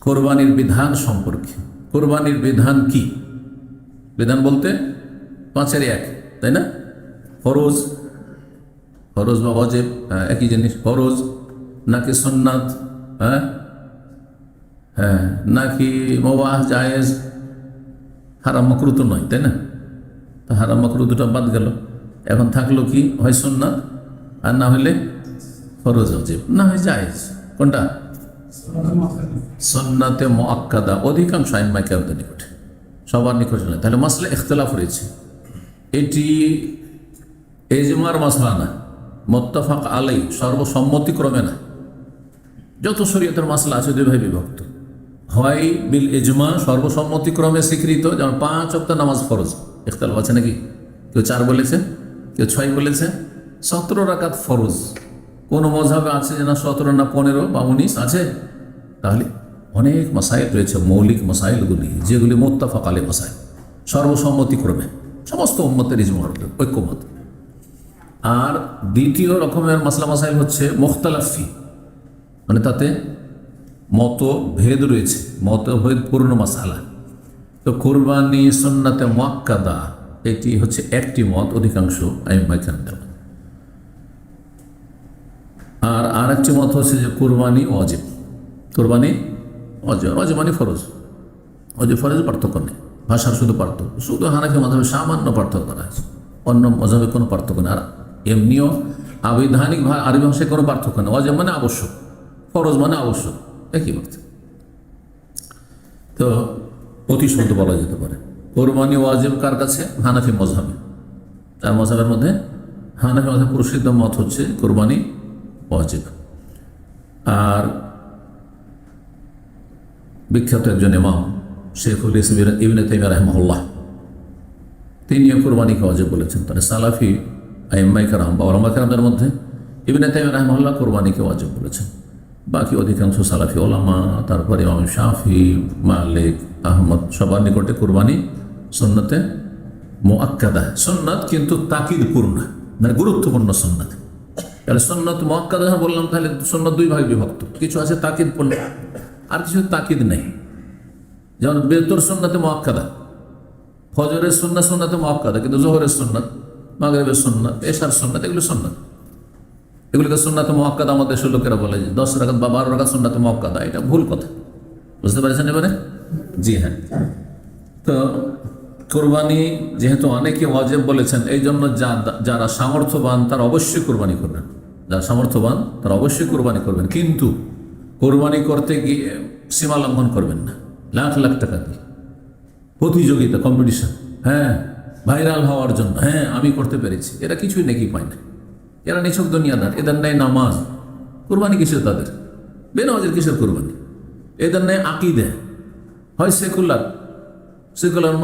কোরবানির বিধান সম্পর্কে। কোরবানির বিধান কি? বিধান বলতে পাঁচের এক, তাই না? ফরজ, ফরজ বা ওয়াজিব একই জিনিস। ফরজ নাকি সুন্নাত, হ্যাঁ হ্যাঁ, নাকি মুবাহ জায়েজ, হারাম মাকরুহ তো নয়, তাই না? তো হারাম মাকরুহ দুটো বাদ গেল। এখন থাকলো কি? হয় সুন্নাত, আর না হইলে ফরজ ওয়াজিব, না হয় জায়েজ। কোনটা? সুন্নাতে মুআক্কাদা অধিকাংশ আইম্মায়ে কেরামের নিকটে, সবার নিকট নয়। তাহলে মাসলা ইখতিলাফ রয়েছে। এটি ইজমার মাসলা না, মুত্তাফাক আলাই, সর্বসম্মতিক্রমে না। যত শরীয়তের মাসলা আছে দুই ভাই বিভক্ত, হয় বিল ইজমা, সর্বসম্মতিক্রমে স্বীকৃত, যেমন 5 ওয়াক্ত নামাজ ফরজ। ইখতিলাফ আছে নাকি? কেউ 4 বলেছে, কেউ 6 বলেছে। 17 রাকাত ফরজ, কোন মযহাবে আছে যে না 17 না 15 বা 19 আছে? তাহলে অনেক মাসাইল রয়েছে, মৌলিক মাসাইলগুলি, যেগুলি মুত্তাফাক আলাই মাসাইল, সর্বসম্মতিক্রমে সমস্ত উম্মতের ইজমার ঐক্যমত। আর দ্বিতীয় রকমের মাসলা মাসাইল হচ্ছে মুখতালাফি, মানে তাতে মতভেদ রয়েছে, মতভেদপূর্ণ মাসালা। তো কুরবানি সুন্নাতে মুআক্কাদা এটি হচ্ছে একটি মত, অধিকাংশ আইম্মায়ে কেরামের। আর আরেকটি মত হচ্ছে যে কুরবানি ওয়াজিব। কুরবানি ওয়াজিব, ওয়াজিব মানে ফরজ, ওয়াজিব ফরজ পার্থক্য নেই, ভাষার শুধু পার্থক্য, শুধু হানাফি মাযহাবে সামান্য পার্থক্য করা আছে, অন্য মযহাবে কোনো পার্থক্য নেই। আর এমনিও আবিধানিক আরবি ভাষায় কোনো পার্থক্য নেই। ওয়াজিব মানে আবশ্যক, ফরজ মানে আবশ্যক, একই অর্থে। তো প্রতিশব্দ বলা যেতে পারে। কোরবানি ওয়াজিব কার কাছে? হানাফি মযহাবে। তার মযহাবের মধ্যে হানাফি মযহাব প্রসিদ্ধ মত হচ্ছে কোরবানি ওয়াজিব। আর বিখ্যাত একজন ইমাম শেখুল ইসলাম ইবনে তাইমিয়া রাহিমাহুল্লাহ, তিনিও কোরবানিকে ওয়াজিব বলেছেন। তাহলে সালাফি আইম্মায়ে কেরাম বা উলামায়ে কেরামদের মধ্যে ইবনে তাইমিয়া রাহিমাহুল্লাহ কোরবানিকে ওয়াজিব বলেছেন। বাকি অধিকাংশ সালাফি ওলামা, তারপরে ইমাম শাফি, মালিক, আহমদ, সবার নিকটে কোরবানি সুন্নতে মুআক্কাদা। সুন্নাত কিন্তু তাকিদপূর্ণ, মানে গুরুত্বপূর্ণ সুন্নাত। তাহলে সুন্নাত মুআক্কাদা যখন বললাম, তাহলে সুন্নাত দুই ভাগে বিভক্ত, কিছু আছে তাকিদপূর্ণ আর কিছু তাকিদ নেই। যেমন বেতর সুন্নাতে মুআক্কাদা, ফজরের সুন্নাত সুন্নাতে মুআক্কাদা, কিন্তু জোহরের সুন্নাত, মাগরিবের সুন্নাত, এশার সুন্নাত, এগুলো সুন্নাত। এগুলোকে সুন্নাতে মুআক্কাদা আমাদের দেশের লোকেরা বলে যে 10 রাকাত বা 12 রাকাত সুন্নাতে মুআক্কাদা। এটা ভুল কথা, বুঝতে পারছেন এবারে? জি হ্যাঁ। তো কোরবানি যেহেতু অনেকে ওয়াজিব বলেছেন, এই জন্য যারা সামর্থ্যবান তারা অবশ্যই কোরবানি করবেন। যারা সামর্থ্যবান তারা অবশ্যই কোরবানি করবেন, কিন্তু কোরবানি করতে গিয়ে সীমা লঙ্ঘন করবেন না। লাখ লাখ টাকা দিয়ে প্রতিযোগিতা, কম্পিটিশন, হ্যাঁ, ভাইরাল হওয়ার জন্য, হ্যাঁ আমি করতে পেরেছি, এরা কিছুই নাকি পায় না। এরা নিছক দুনিয়াদার। এদের নেই নামাজ, কোরবানি কিসের তাদের? বেনামাজের কিসের কোরবানি? এদের নেই আকিদে, হয় সেকুলার। সেকুলার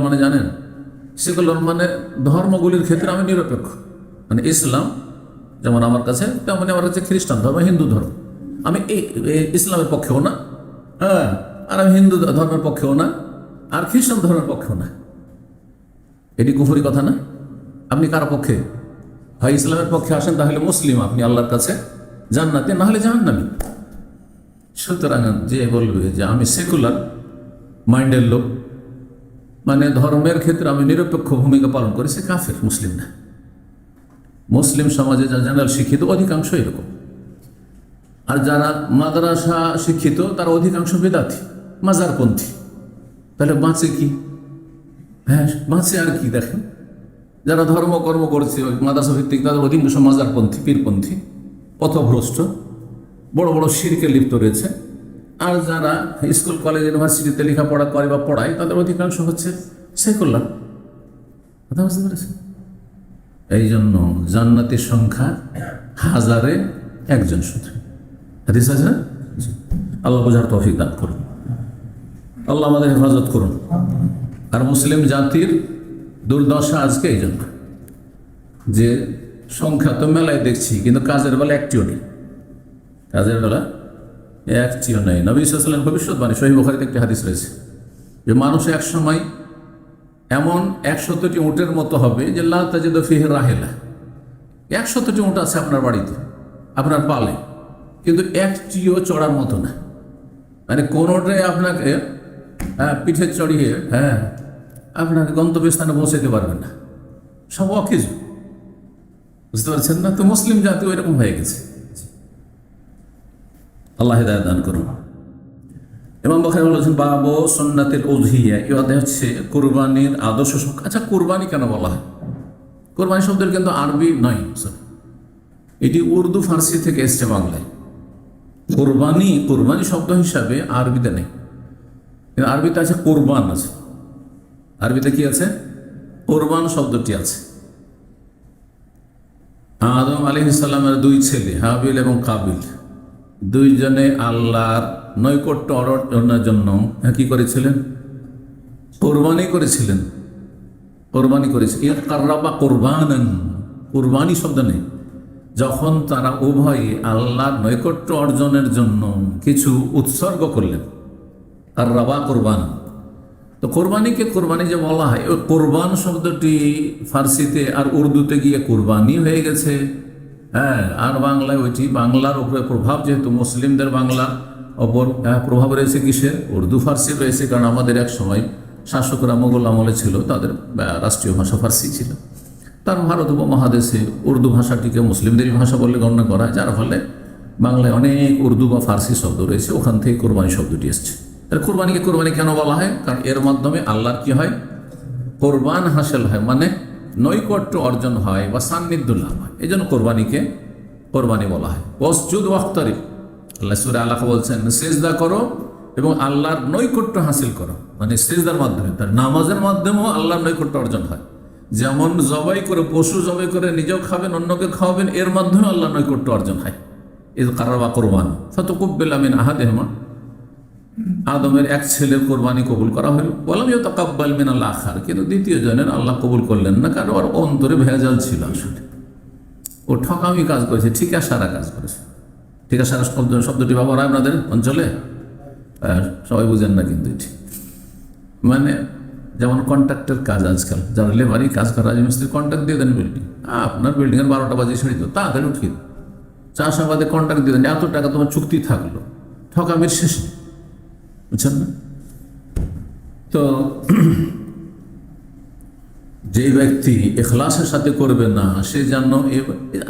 মানে জানেন? সেকুলার মানে ধর্মগুলির ক্ষেত্রে আমি নিরপেক্ষ। মানে ইসলাম যেমন আমার কাছে, তেমনি আমার কাছে খ্রিস্টান ধর্ম, হিন্দু ধর্ম। আমি এই ইসলামের পক্ষেও না, হ্যাঁ, আর আমি হিন্দু ধর্মের পক্ষেও না, আর খ্রিস্টান ধর্মের পক্ষেও না। এটি কুফরি কথা না? আপনি কার পক্ষে? হয় ইসলামের পক্ষে আসেন, তাহলে মুসলিম আপনি আল্লাহর কাছে, জান্নাতে, না হলে জাহান্নামী। সুতরাং যে বলবে যে আমি সেকুলার মাইন্ডের লোক, মানে ধর্মের ক্ষেত্রে আমি নিরপেক্ষ ভূমিকা পালন করি, সে কাফের, মুসলিম না। মুসলিম সমাজে যা জেনারেল শিক্ষিত অধিকাংশ এরকম। আর যারা মাদ্রাসা শিক্ষিত তারা অধিকাংশ বেদাতি, মাজারপন্থী। তাহলে বাঁচে কি? হ্যাঁ, বাঁচে আর কি? দেখেন, যারা ধর্মকর্ম করছে মাদ্রাসা ভিত্তিক, তাদের অধিকাংশ মাজারপন্থী, পীরপন্থী, পথভ্রষ্ট, বড় বড় শিরকে লিপ্ত রয়েছে। আর যারা স্কুল কলেজ ইউনিভার্সিটিতে লেখাপড়া করে বা পড়ায়, তাদের অধিকাংশ হচ্ছে সেকুলার। কথা বুঝতে পেরেছেন? এই জন্য জান্নাতের সংখ্যা 1000-এ 1 শুধু। হাদিস আছে না? আল্লাহ বোঝার তৌফিক দান করুন, আল্লাহ আমাদের হেফাজত করুন। আর মুসলিম জাতির দুর্দশা আজকে এই জন্য যে সংখ্যা তো মেলায় দেখছি, কিন্তু কাজের বেলা একটিও নেই। কাজের বেলা একটিও নেই। নবী সাল্লাল্লাহু আলাইহি ওয়াসাল্লাম ভবিষ্যৎবাণী, সহিহ বুখারীতে একটি হাদিস রয়েছে যে মানুষ এক সময় এমন 100টি উটের মতো হবে যে লা তাজিদু ফীহি রাহিলা। 100টি উট আছে আপনার বাড়িতে, আপনার পালে, কিন্তু একটিও চড়ার মতো না। মানে কোনোটাই আপনাকে পিঠে চড়িয়ে আপনাকে গন্তব্যস্থানে পৌঁছাতে পারবেন না, সব অকেজ। বুঝতে পারছেন না? তো মুসলিম জাতি এরকম হয়ে গেছে। আল্লাহ হিদায়াত দান করুন। ইমাম বুখারী বলেছেন বাবু সুন্নাতুল উযহিয়া, এই অধ্যায় হচ্ছে কুরবানির আদর্শ। আচ্ছা, কুরবানি কেন বলা হয়? কুরবানি শব্দের কিন্তু আরবি নয়, এটি উর্দু ফার্সি থেকে এসছে বাংলায়। কোরবানি কোরবানি শব্দ হিসাবে আরবিতে নেই, কিন্তু আরবিতে আছে কোরবান আছে। আরবিতে কি আছে? কোরবান শব্দটি আছে। আদম আলাইহিস সালামের দুই ছেলে হাবিল এবং কাবিল, দুইজনে আল্লাহর নৈকট্য অর্জনের জন্য কি করেছিলেন? কোরবানি করেছিলেন। কোরবানি করেছে। এর কাররাবা কোরবানান, কোরবানি শব্দ নেই। যখন তারা উভয়ে আল্লাহর নৈকট্য অর্জনের জন্য কিছু উৎসর্গ করলেন, কাররাবা কোরবান। তো কোরবানিকে কোরবানি যে বলা হয়, ওই কোরবান শব্দটি ফার্সিতে আর উর্দুতে গিয়ে কোরবানি হয়ে গেছে। আর বাংলায় ওইটি বাংলার উপরে প্রভাব, যেহেতু মুসলিমদের বাংলার ওপর প্রভাব রয়েছে কিসের? উর্দু ফার্সি রয়েছে। কারণ আমাদের এক সময় শাসকরা মোগল আমলে ছিল, তাদের রাষ্ট্রীয় ভাষা ফার্সি ছিল। তার ভারত উপমহাদেশে উর্দু ভাষাটিকে মুসলিমদেরই ভাষা বলে গণ্য করা হয়, যার ফলে বাংলায় অনেক উর্দু বা ফার্সি শব্দ রয়েছে, ওখান থেকে কোরবানি শব্দটি এসছে। তাহলে কোরবানিকে কোরবানি কেন বলা হয়? কারণ এর মাধ্যমে আল্লাহর কি হয়? কোরবান হাসিল হয়, মানে নৈকট্য অর্জন হয় বা সান্নিধ্য লাভ হয়। এই জন্য কোরবানিকে কোরবানি বলা হয়। ওয়াসজুদ ওয়াক্তারিব, আল্লাহ সূরা আলাকা বলছেন সিজদা করো এবং আল্লাহর নৈকট্য হাসিল করো, মানে সিজদার মাধ্যমে, তার নামাজের মাধ্যমেও আল্লাহর নৈকট্য অর্জন হয়। যেমন জবাই করে, পশু জবাই করে নিজেও খাবেন, অন্যকে খাওয়াবেন, এর মাধ্যমে আল্লাহর নৈকট্য অর্জন হয়। ইয কাররাবা কোরবান ফাতাকুব্বিলা মিন আহাদিহিমা, আদমের এক ছেলের কোরবানি কবুল করা হল। ওয়ালাম ইউতাকাব্বাল মিনাল আখার, কিন্তু দ্বিতীয় জনের আল্লাহ কবুল করলেন না, কারণ ওর অন্তরে ভেজাল ছিল। আসলে ও ঠকামি কাজ করেছে, ঠিকা সারা কাজ করেছে। ঠিকা সারা শব্দটি ব্যবহার হয় আপনাদের অঞ্চলে? সবাই বুঝেন না কিন্তু এটি, মানে যেমন কন্ট্রাক্টের কাজ, আজকাল যারা লেবারি কাজ করা, রাজমিস্ত্রি কন্ট্রাক্ট দিয়ে দেন বিল্ডিং, আপনার বিল্ডিংয়ের 12টা বাজে ছেড়ে দিল, তাড়াতাড়ি উঠিয়ে দেন। চাষাবাদে কন্ট্রাক্ট দিয়ে দেন, এত টাকা তোমার চুক্তি থাকলো, ঠকামির শেষ নেই। বুঝছেন না? তো যে ব্যক্তি ইখলাসের সাথে করবে না, সে যেন,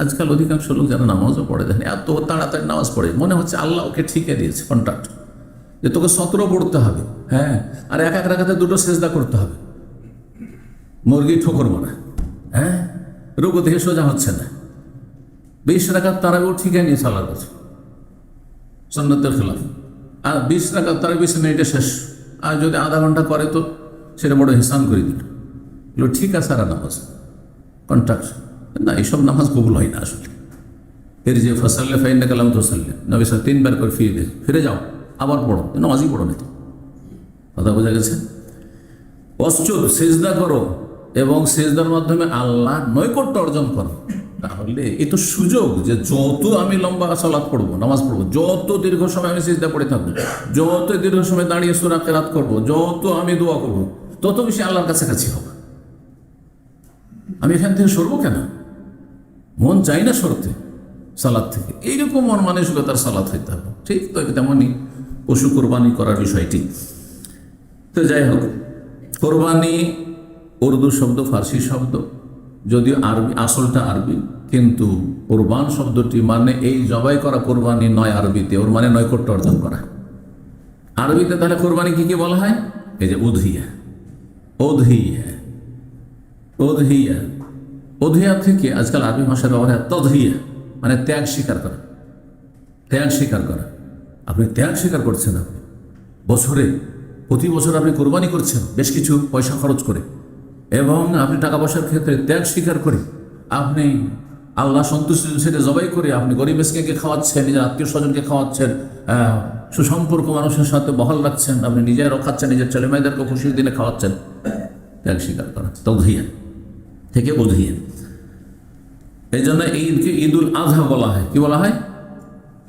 আজকাল অধিকাংশ লোক যারা নামাজও পড়ে দেখেন, এত তাড়াতাড়ি নামাজ পড়ে, মনে হচ্ছে আল্লাহ ওকে ঠিকে দিয়েছে কন্ট্রাক্ট, যে তোকে 17 পড়তে হবে, আর এক এক রাকাতে 2টো সেজদা করতে হবে। মুরগি ঠোকর মারা, রুকু থেকে সোজা হচ্ছে না। 20 রাকাত তারাবিও ঠিকে নিয়েছে আল্লাহর কাছে, সুন্নতের খেলাফ। আর 20 রাকাত তারাবি 20 মিনিটে শেষ। আর যদি আধা ঘন্টা করে তো সেটা বড় হিসান করে দিল, ঠিক আছে। আর নামাজ কন্ট্রাক্ট না, এইসব নামাজ কবুল হয় না আসলে। এর যে ফসাল্লে ফাইন্না কালাম তোসাল্লে, নবী সাহেব 3 বার করে ফিরে যাও, আবার পড়ো, নামাজই পড়ো না। কথা বোঝা গেছে? অস্চুদ, সেজদা করো এবং সেজদার মাধ্যমে আল্লাহ নৈকট্য অর্জন করো। তাহলে এ তো সুযোগ যে যত আমি লম্বা সালাত পড়বো, নামাজ পড়বো, যত দীর্ঘ সময় আমি সিজদা পড়ে থাকবো, যত দীর্ঘ সময় দাঁড়িয়ে সূরা কিরাত করবো, যত আমি দোয়া করবো, তত বেশি আল্লাহর কাছাকাছি হবে। আমি এখান থেকে সরবো কেন? মন চাই না সরতে সালাদ থেকে। এইরকম মন মানসিকতার সালাত হইতে হবে। ঠিক তো তেমনই পশু কোরবানি করার বিষয়টি। তো যাই হোক, কোরবানি উর্দু শব্দ, ফার্সি শব্দ, যদিও আরবি, আসলটা আরবি, কিন্তু কোরবান শব্দটি মানে এই জবাই করা কোরবানি নয় আরবিতে, ওর মানে নৈকট্য অর্জন করা। আরবিতে তাহলে কোরবানি কি বলা হয়? এই যে উদহিয়া, উদহিয়া, উদহিয়া। উদহিয়া থেকে আজকাল আরবি ভাষার ব্যবহার হয় তদহিয়া, মানে ত্যাগ স্বীকার করা। ত্যাগ স্বীকার করা, আপনি ত্যাগ স্বীকার করছেন। আপনি প্রতি বছর আপনি কোরবানি করছেন বেশ কিছু পয়সা খরচ করে, এবং আপনি টাকা পয়সার ক্ষেত্রে ত্যাগ স্বীকার করে আপনি আল্লাহ সন্তুষ্টি সেটা জবাই করে আপনি গরিব মিসকিনকে খাওয়াচ্ছেন, নিজের আত্মীয় স্বজনকে খাওয়াচ্ছেন, সুসম্পর্ক মানুষের সাথে বহাল রাখছেন, আপনি নিজেরও খাচ্ছেন, নিজের ছেলে মেয়েদেরকে খুশির দিনে খাওয়াচ্ছেন। ত্যাগ স্বীকার করা তদহিয়া থেকে উদহিয়া। এই জন্য ঈদকে ঈদুল আজহা বলা হয়। কি বলা হয়?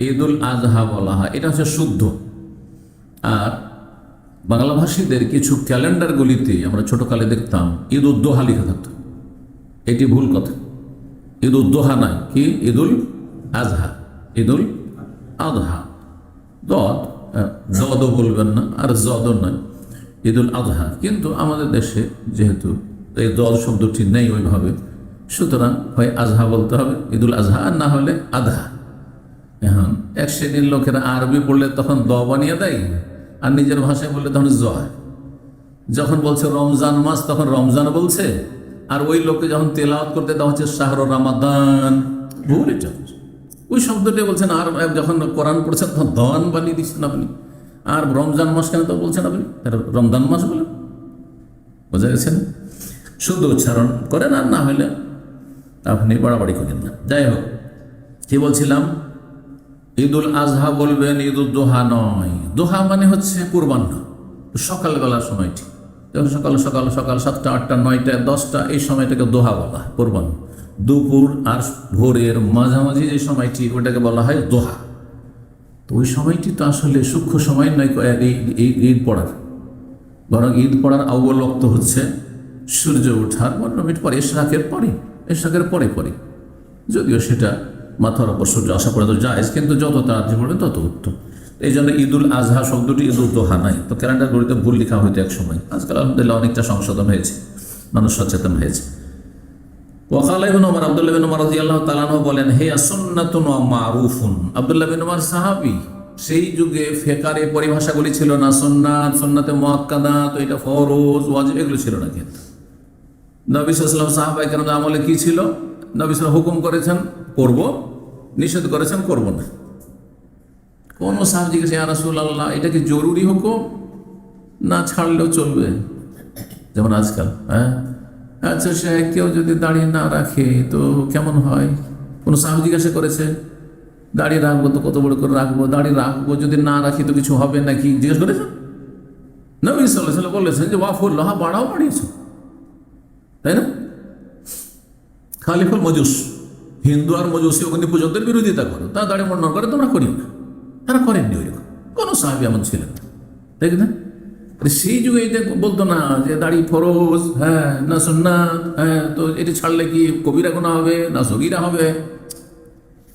ঈদুল আজহা বলা হয়। এটা হচ্ছে শুদ্ধ। আর বাংলাভাষীদের কিছু ক্যালেন্ডারগুলিতে আমরা ছোটকালে দেখতাম ঈদ উদ্দোহা লিখা থাকতো। এটি ভুল কথা। ঈদ উদ্দোহা নয়, কি ঈদুল আজহা, ঈদুল আজহা। জদও বলবেন না আর জদও নয়, ঈদুল আজহা। কিন্তু আমাদের দেশে যেহেতু এই জদ শব্দটি নেই ওইভাবে, সুতরাং হয় আজহা বলতে হবে, ঈদুল আজহা, আর না হলে আধা। এখন এক শ্রেণীর লোকেরা আরবি পড়লে তখন দ বানিয়ে দেয়, আর নিজের ভাষায় বললে তখন জ হয়। যখন বলছে রমজান মাস তখন রমজান বলছে, আর ওই লোককে যখন তেলাওয়াত করতে দেওয়া হচ্ছে শাহরুর রামাদান, ভুল এটা। ওই শব্দটি বলছেন, আর যখন কোরআন পড়ছেন তখন দন বানিয়ে দিচ্ছেন আপনি। আর রমজান মাস কেন তো বলছেন আপনি, রমজান মাস বলেন। বোঝা গেছে না? শুদ্ধ উচ্চারণ করেন, আর না হলে আপনি বাড়াবাড়ি করেন না। যাই হোক, কি বলছিলাম, ঈদুল আজহা বলবেন, ঈদুল দোহা নয়। দোহা মানে হচ্ছে কুরবান, সকালবেলার সময়টি, যখন সকাল সকাল সকাল 7টা 8টা 9টা 10টা এই সময়টাকে দোহা বলা হয়, কোরবান। দুপুর আর ভোরের মাঝামাঝি যে সময়টি, ওটাকে বলা হয় দোহা। তো ওই সময়টি তো আসলে সূক্ষ্ম সময় নয় ঈদ পড়ার, বরং ঈদ পড়ার আউ্বল ওয়াক্ত হচ্ছে সূর্য ওঠার 15 মিনিট পরে, ইশরাকের পরে পরে। যদিও সেটা মাথার ওপর সূর্য আসা পড়ে তো জায়েজ, কিন্তু যত তাড়াতাড়ি পড়বেন তত উত্তম। এই জন্য ঈদুল আজহা শব্দটি ঈদুল দোহা নাই। তো ক্যালেন্ডার ঘড়িতে ভুল লেখা হইতো এক সময়, আজকাল আলহামদুলিল্লাহ অনেকটা সংশোধন হয়েছে, মানুষ সচেতন হয়েছে। ওয়াকাল ইবনে ওমর, আব্দুল্লাহ বিন ওমর রাদিয়াল্লাহু তাআলা আনহু বলেন, হে সুন্নাতুন ওয়া মারুফুন। আব্দুল্লাহ বিন ওমর সাহাবী, সেই যুগে ফেকারে পরিভাষাগুলি ছিল না, সুন্নাত, সুন্নাতে মুআক্কাদা, তো এটা ফরজ ওয়াজিব এগুলো ছিল না। কিন্তু নবী সাল্লাল্লাহু আলাইহি ওয়াসাল্লাম সাহাবায়ে কেরামের আমলে কি ছিল? নবী সাল্লাল্লাহু হুকুম করেছেন করব, নিষেধ করেছেন করব না। কোন সাহাবী জিজ্ঞেস, ইয়া রাসূলুল্লাহ, এটা কি জরুরি হুকুম না ছাড়লেও চলবে? যেমন আজকাল, আচ্ছা সে কেউ যদি দাড়ি না রাখে তো কেমন হয়? কোনো সাহাবী জিজ্ঞাসা করেছে, দাড়ি রাখবো তো কত বড় করে রাখবো, দাড়ি রাখবো যদি না রাখি তো কিছু হবে নাকি, জিজ্ঞেস করেছেন? নবী সাল্লাল্লাহু আলাইহি ওয়াসাল্লাম বলেছেন যে ওয়াফুল্লাহ, বাড়াও বাড়িয়েছে, তাই না? খালিফুল মজুস, হিন্দু আর মজুসি অগ্নি পূজকদের বিরোধিতা করো, তারা দাড়ি মন্ডন করে, তোমরা করিও না। তারা করেননি ওইরকম, কোনো সাহাবী এমন ছিলেন না, তাই না? সেই যুগে এটা বলতো না যে দাড়ি ফরজ, না সুন্নাত, তো এটি ছাড়লে কি কবিরা গুনাহ হবে না সগীরা হবে।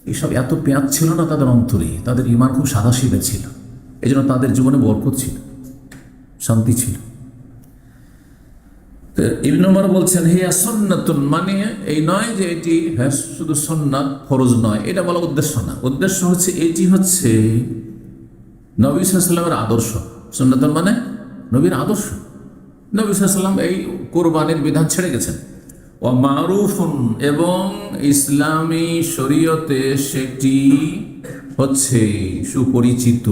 এইসব এত পেঁয়াজ ছিল না তাদের অন্তরে, তাদের ঈমান খুব সাদাসিধে ছিল, এই জন্য তাদের জীবনে বরকত ছিল, শান্তি ছিল। তো ইবনে ওমর বলছেন, হে সুন্নাতুন, মানে এই নয় যে এটি শুধু সুন্নাত, ফরজ নয়, এটা বলা উদ্দেশ্য না। উদ্দেশ্য হচ্ছে এটি হচ্ছে নবী সাল্লাল্লাহু আলাইহি ওয়াসাল্লামের আদর্শ। সুন্নাতুন মানে নবীর আদর্শ। নবী সাল্লাল্লাহু আলাইহি ওয়াসাল্লাম এই কোরবানির বিধান ছেড়ে গেছেন। ও মারুফুন, এবং ইসলামী শরীয়তে সেটি হচ্ছে সুপরিচিত,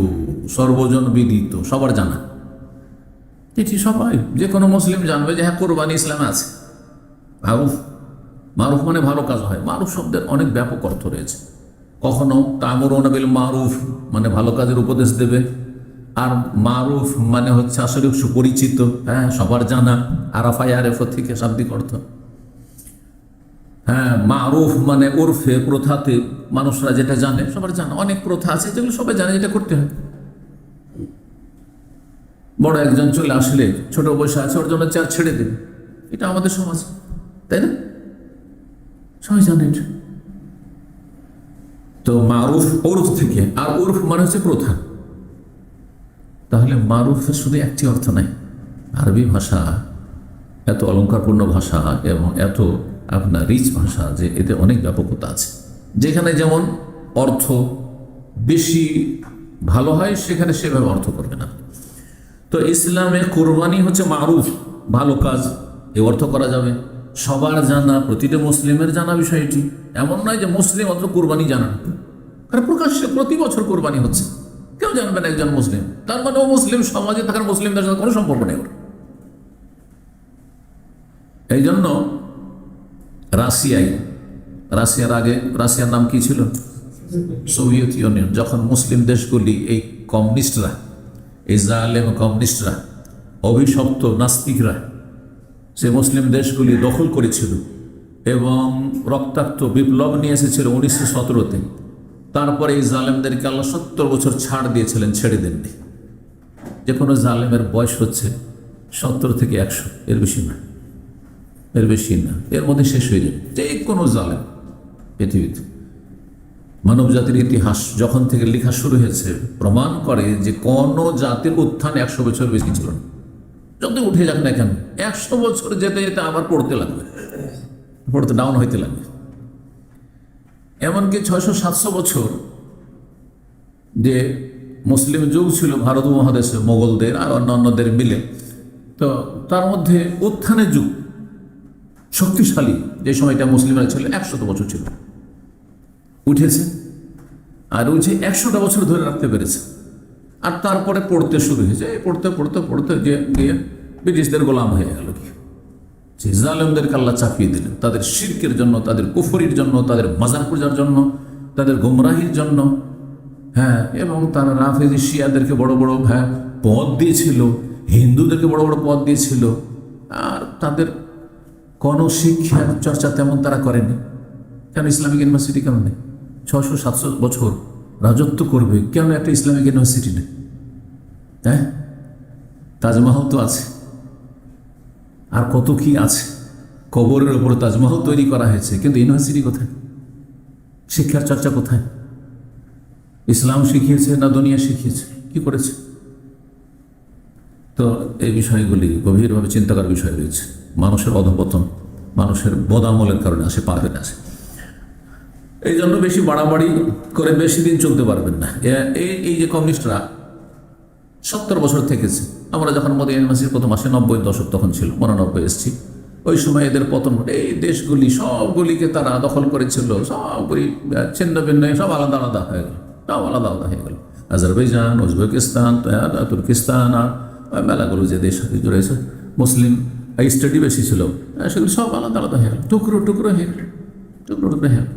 সর্বজন বিদিত, সবার জানা। এটি সবাই, যে কোনো মুসলিম জানবে যে হ্যাঁ কোরবানি ইসলামে আছে। মারুফ, মারুফ মানে ভালো কাজ হয়। মারুফ শব্দের অনেক ব্যাপক অর্থ রয়েছে। কখনো তা'মুরুনা বিল মারুফ মানে ভালো কাজের উপদেশ দেবে, আর মারুফ মানে হচ্ছে আসলে সুপরিচিত, সবার জানা, আরাফা ইয়ারেফ থেকে শাব্দিক অর্থ। মারুফ মানে ওরফে, প্রথাতে মানুষরা যেটা জানে, সবার জানা। অনেক প্রথা আছে যেগুলো সবাই জানে, যেটা করতে হয়। বড় একজন চলে আসলে ছোট বয়সে আছে, ওর জন্য চেয়ার ছেড়ে দেবে, এটা আমাদের সমাজ, তাই না? সবাই জানে এটা। তো মারুফ ওরফ থেকে, আর ওরফ মানে হচ্ছে প্রথা। তাহলে মারুফের শুধু একটি অর্থ নাই। আরবি ভাষা এত অলঙ্কারপূর্ণ ভাষা এবং এত আপনার রিচ ভাষা যে এতে অনেক ব্যাপকতা আছে। যেখানে যেমন অর্থ বেশি ভালো হয় সেখানে সেভাবে অর্থ করবে না। তো ইসলামে কোরবানি হচ্ছে মারুফ, ভালো কাজ, এ অর্থ করা যাবে। সবার জানা, প্রতিটা মুসলিমের জানা বিষয়টি। এমন নয় যে মুসলিম অথচ কোরবানি জানা না, কারণ প্রকাশ্যে প্রতি বছর কোরবানি হচ্ছে, কেউ জানবে না একজন মুসলিম, তার মানে ও মুসলিম সমাজে থাকার মুসলিমদের সাথে কোনো সম্পর্ক নেই ওর। এই জন্য রাশিয়ার আগে রাশিয়ার নাম কি ছিল? Soviet union. যখন মুসলিম দেশগুলি এই কমিউনিস্টরা, এই জালেম কমিউনিস্টরা, অভিশপ্ত নাস্তিকরা সে মুসলিম দেশগুলি দখল করেছিল এবং রক্তাক্ত বিপ্লব নিয়ে এসেছিল 1917-তে, তারপরে এই জালেমদেরকে আল্লাহ 70 বছর ছাড় দিয়েছিলেন, ছেড়ে দেননি। যে কোনো জালেমের বয়স হচ্ছে 70 থেকে 100, এর বেশি না, এর বেশি না, এর মধ্যে শেষ হয়ে যাবে যে কোনো জালেম পৃথিবীতে। মানব জাতির ইতিহাস যখন থেকে লেখা শুরু হয়েছে প্রমাণ করে যে কোনো জাতির উত্থান 100 বছর বেশি ছিল না। যত উঠে যাক না কেন 100 বছর যেতে যেতে আবার পড়তে লাগবে, পড়তে ডাউন হইতে লাগবে। এমনকি 600-700 বছর যে মুসলিম যুগ ছিল ভারত মহাদেশে মোগলদের আর অন্যান্যদের মিলে, তো তার মধ্যে উত্থানের যুগ শক্তিশালী যে সময়টা মুসলিমরা ছিল 100 বছর ছিল, উঠেছে আর উঠে 100টা বছর ধরে রাখতে পেরেছে। আর তারপরে পড়তে শুরু হয়েছে, এই পড়তে পড়তে পড়তে গিয়ে ব্রিটিশদের গোলাম হয়ে গেল। কি যে জালেমদেরকে আল্লাহ চাপিয়ে দিলেন তাদের শিরকের জন্য, তাদের কুফরির জন্য, তাদের মাজার পূজার জন্য, তাদের গুমরাহির জন্য। হ্যাঁ, এবং তারা রাফেজি শিয়াদেরকে বড় বড় পদ দিয়েছিল, হিন্দুদেরকে বড় বড় পদ দিয়েছিল, আর তাদের কোনো শিক্ষা চর্চা তেমন তারা করেনি। কেন ইসলামিক ইউনিভার্সিটি কেন নেই? 600-700 বছর রাজত্ব করবে, কেন একটা ইসলামিক ইউনিভার্সিটি নেই? হ্যাঁ, তাজমহল তো আছে, আর কত কি আছে, কবরের ওপর তাজমহল তৈরি করা হয়েছে, কিন্তু ইউনিভার্সিটি কোথায়? শিক্ষার চর্চা কোথায়? ইসলাম শিখিয়েছে না দুনিয়া শিখিয়েছে? কি করেছে? তো এই বিষয়গুলি গভীরভাবে চিন্তার বিষয় রয়েছে। মানুষের অধঃপতন মানুষের বদামলের কারণে আসে, পারবে না আসে। এই জন্য বেশি বাড়াবাড়ি করে বেশি দিন চলতে পারবেন না। এই যে কমিউনিস্টরা 70 বছর থেকেছে, আমরা যখন মোদী ইউনিভার্সিটি প্রথম আসে 90 দশক তখন ছিল, 99 এসেছি, ওই সময় এদের পতন ঘটে। এই দেশগুলি সবগুলিকে তারা দখল করেছিল, সবগুলি ছিন্ন ভিন্ন, সব আলাদা আলাদা হয়ে গেল, সব আলাদা আলাদা হয়ে গেল। আজারবাইজান, উজবেকিস্তান, তুর্কিস্তান, আর মেলাগুলো যে দেশ রয়েছে মুসলিম স্টেটই বেশি ছিল, সেগুলো সব আলাদা আলাদা হয়ে গেল, টুকরো টুকরো হয়ে গেল, টুকরো টুকরো হয়ে গেল।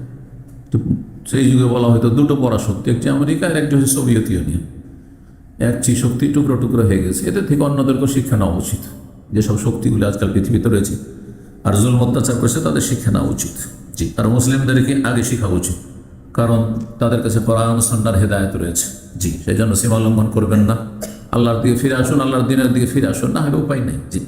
সেই যুগে বলা হয়তো দুটো পরাশক্তি, একটি আমেরিকা আর একটি হচ্ছে সোভিয়েত ইউনিয়ন। একটি শক্তি টুকরো টুকরো হয়ে গেছে। এদের থেকে অন্যদেরকেও শিক্ষা নেওয়া উচিত। যেসব শক্তিগুলি আজকাল পৃথিবীতে রয়েছে আর জুলম অত্যাচার করেছে, তাদের শিক্ষা নেওয়া উচিত। জি, আর মুসলিমদেরকে আগে শেখা উচিত, কারণ তাদের কাছে কোরআন সুন্নাহর হেদায়েত রয়েছে। জি, সেই জন্য সীমা লঙ্ঘন করবেন না, আল্লাহর দিকে ফিরে আসুন, আল্লাহর দিনের দিকে ফিরে আসুন, না হলে উপায় নেই। জি।